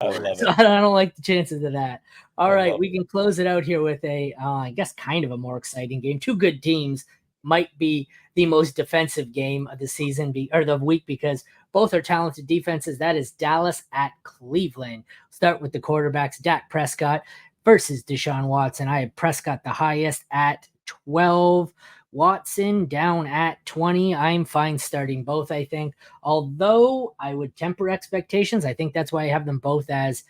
I love it. So I don't like the chances of that. All right, we can close it out here with a, I guess, kind of a more exciting game. Two good teams, might be the most defensive game of the season or the week because both are talented defenses. That is Dallas at Cleveland. Start with the quarterbacks, Dak Prescott versus Deshaun Watson. I have Prescott the highest at 12. Watson down at 20. I'm fine starting both, I think. Although I would temper expectations. I think that's why I have them both as,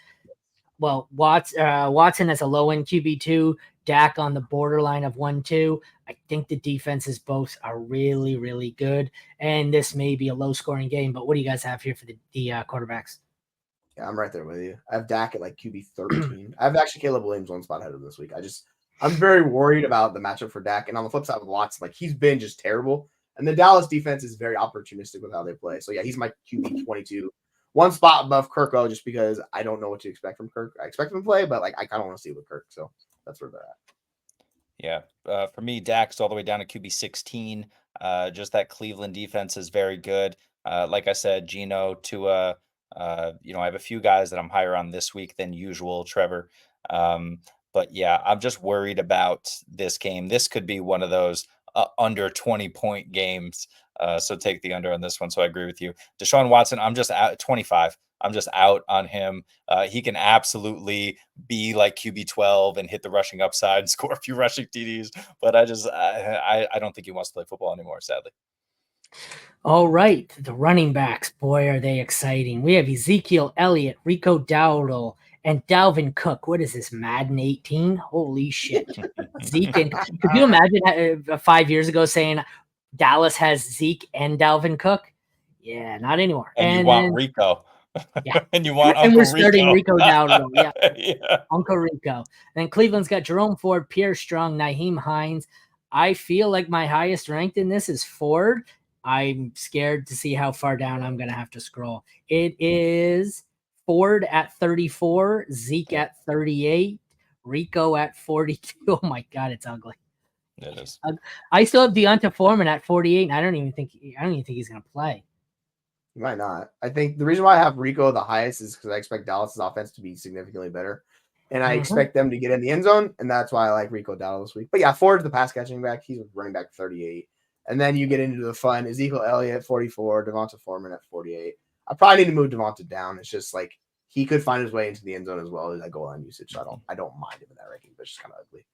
well, Watson as a low-end QB2, Dak on the borderline of 1-2. I think the defenses both are really, really good. And this may be a low-scoring game, but what do you guys have here for the quarterbacks? Yeah, I'm right there with you. I have Dak at like QB 13. I have actually Caleb Williams one spot ahead of him this week. I'm very worried about the matchup for Dak. And on the flip side with Watson, like he's been just terrible. And the Dallas defense is very opportunistic with how they play. So yeah, he's my QB 22. One spot above Kirk, just because I don't know what to expect from Kirk. I expect him to play, but like I kind of want to see it with Kirk. So that's where they're at. Yeah. For me, Dak's all the way down to QB 16. Just that Cleveland defense is very good. Like I said, Geno, Tua, I have a few guys that I'm higher on this week than usual, Trevor. But yeah, I'm just worried about this game. This could be one of those under 20-point games. So take the under on this one. So I agree with you. Deshaun Watson, I'm just out 25. I'm just out on him. He can absolutely be like QB 12 and hit the rushing upside and score a few rushing TDs. But I don't think he wants to play football anymore, sadly. All right. The running backs, boy, are they exciting. We have Ezekiel Elliott, Rico Dowdle, and Dalvin Cook. What is this, Madden 18? Holy shit. Zeke and could you imagine 5 years ago saying Dallas has Zeke and Dalvin Cook? Yeah, not anymore. And you want Rico. Yeah. And you want and Uncle we're starting Rico. Dowdle. Yeah. Yeah. Uncle Rico. And then Cleveland's got Jerome Ford, Pierre Strong, Nyheim Hines. I feel like my highest ranked in this is Ford. I'm scared to see how far down I'm going to have to scroll. It is Ford at 34, Zeke at 38, Rico at 42. Oh my God, it's ugly. It is. I still have Deonta Foreman at 48, and I don't even think he's going to play. He might not. I think the reason why I have Rico the highest is because I expect Dallas's offense to be significantly better, and I expect them to get in the end zone, and that's why I like Rico Dowdle this week. But yeah, Ford's the pass catching back. He's running back 38. And then you get into the fun. Ezekiel Elliott at 44, Devonta Foreman at 48. I probably need to move Devonta down. It's just like he could find his way into the end zone as well as that goal line usage. So I don't mind him in that ranking, but it's just kind of ugly.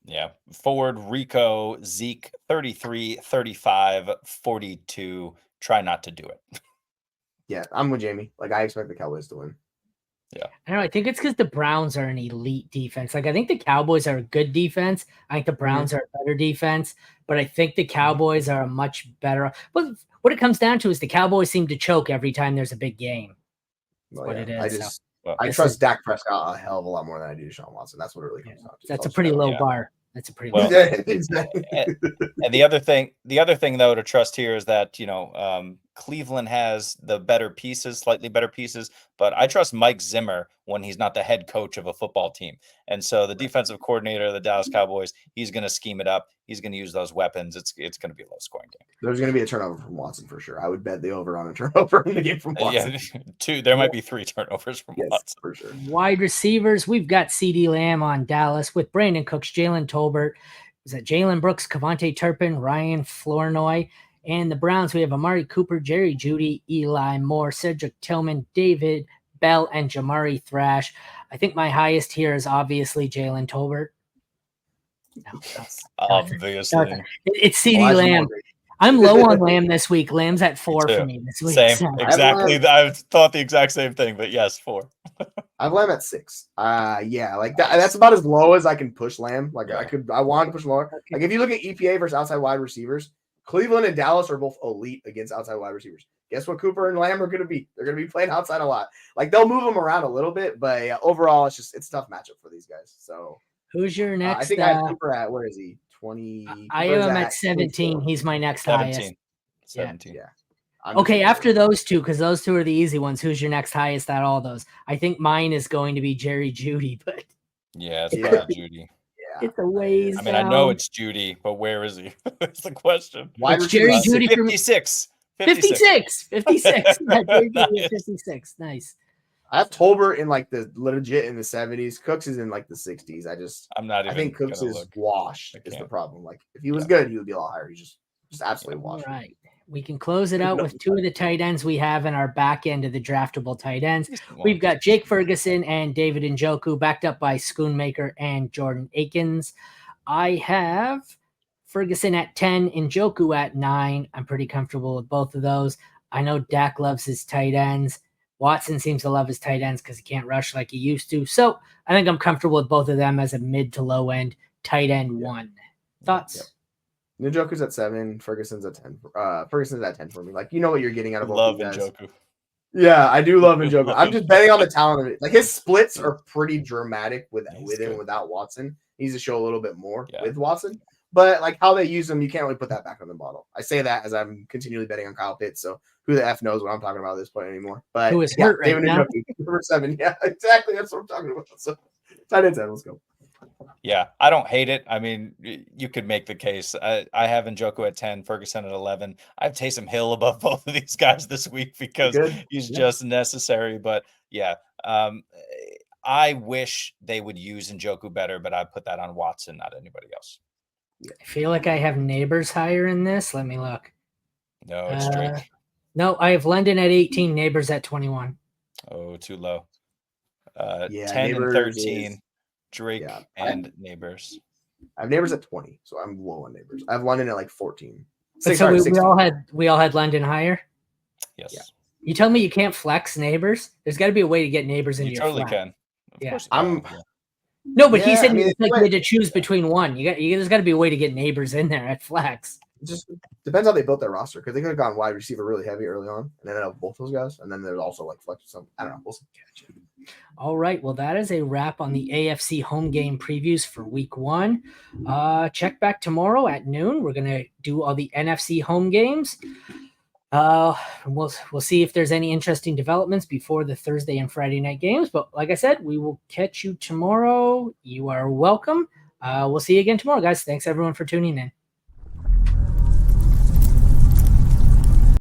Yeah. Ford, Rico, Zeke, 33, 35, 42. Try not to do it. Yeah, I'm with Jamie. Like I expect the Cowboys to win. Yeah. I don't know. I think it's because the Browns are an elite defense. Like I think the Cowboys are a good defense. I think the Browns are a better defense, but I think the Cowboys are a much better. But what it comes down to is the Cowboys seem to choke every time there's a big game. That's what it is. I trust Dak Prescott a hell of a lot more than I do Deshaun Watson. That's what it really comes down to. That's a pretty low bar. That's a pretty low. Exactly. And the other thing though to trust here is that Cleveland has the better pieces, slightly better pieces, but I trust Mike Zimmer when he's not the head coach of a football team. And so the defensive coordinator of the Dallas Cowboys, he's going to scheme it up. He's going to use those weapons. It's going to be a low scoring game. There's going to be a turnover from Watson for sure. I would bet the over on a turnover in the game from Watson. Yeah, there might be 3 turnovers from Watson for sure. Wide receivers, we've got CeeDee Lamb on Dallas with Brandon Cooks, Jalen Tolbert. Is that Jalen Brooks, Kevontae Turpin, Ryan Flournoy? And the Browns, we have Amari Cooper, Jerry Jeudy, Eli Moore, Cedric Tillman, David Bell, and Jamari Thrash. I think my highest here is obviously Jalen Tolbert. No, obviously. It's CeeDee Lamb. I'm low on Lamb this week. Lamb's at 4 for me this week. Same, exactly. I thought the exact same thing, but yes, 4. I have Lamb at 6. Yeah, like that's about as low as I can push Lamb. Like I want to push lower. Okay. Like if you look at EPA versus outside wide receivers, Cleveland and Dallas are both elite against outside wide receivers. Guess what Cooper and Lamb are going to be? They're going to be playing outside a lot. Like they'll move them around a little bit, but yeah, overall it's a tough matchup for these guys. So who's your next? I think I have Cooper at, where is he? 20. I have him at 17. 24. He's my next 17. highest. 17. Yeah. Okay, after those two, because those two are the easy ones. Who's your next highest at all those? I think mine is going to be Jerry Jeudy, but yeah, it's probably Jeudy. It's a ways. I mean, I know it's Jeudy, but where is he? That's the question. Why is Jerry Jeudy 56? 56. 56. 56. 56. Nice. I have Tolbert in like the legit in the 70s. Cooks is in like the 60s. I think Cooks gonna is look. washed I is the can't. problem. Like if he was good, he would be a lot higher. He's just absolutely All washed. right. We can close it out with two of the tight ends we have in our back end of the draftable tight ends. We've got Jake Ferguson and David Njoku, backed up by Schoonmaker and Jordan Akins. I have Ferguson at 10, Njoku at 9. I'm pretty comfortable with both of those. I know Dak loves his tight ends. Watson seems to love his tight ends because he can't rush like he used to. So I think I'm comfortable with both of them as a mid to low end tight end 1. Thoughts? Yep. Njoku's at 7. Ferguson's at 10. Ferguson's at 10 for me. Like, you know what you're getting out of both these guys. Njoku. Yeah, I do love Njoku. I'm just betting on the talent of it. Like his splits are pretty dramatic with and without Watson. He needs to show a little bit more with Watson. But like how they use him, you can't really put that back on the bottle. I say that as I'm continually betting on Kyle Pitts. So who the F knows what I'm talking about at this point anymore. But who is hurt right now? Njoku, number 7. Yeah, exactly. That's what I'm talking about. So tight end 10, let's go. Yeah, I don't hate it. I mean, you could make the case. I have Njoku at 10, Ferguson at 11. I have Taysom Hill above both of these guys this week because he's just necessary. But yeah, I wish they would use Njoku better, but I put that on Watson, not anybody else. I feel like I have Neighbors higher in this. Let me look. No, it's Drake. No, I have London at 18, Neighbors at 21. Oh, too low. 10 Neighbors and 13. Drake and Neighbors. I have Neighbors at 20, so I'm low on Neighbors. I have London at like 14. So we all had London higher. Yes. Yeah. You tell me you can't flex Neighbors. There's got to be a way to get Neighbors into your totally flex. Can. Of course No, but he said you had to choose between one. There's got to be a way to get Neighbors in there at flex. It just depends how they built their roster because they could have gone wide receiver really heavy early on and then have both those guys, and then there's also like flex some. I don't know. We'll see. All right. Well, that is a wrap on the AFC home game previews for week 1. Check back tomorrow at noon. We're gonna do all the NFC home games. We'll see if there's any interesting developments before the Thursday and Friday night games. But like I said, we will catch you tomorrow. You are welcome. We'll see you again tomorrow, guys. Thanks everyone for tuning in.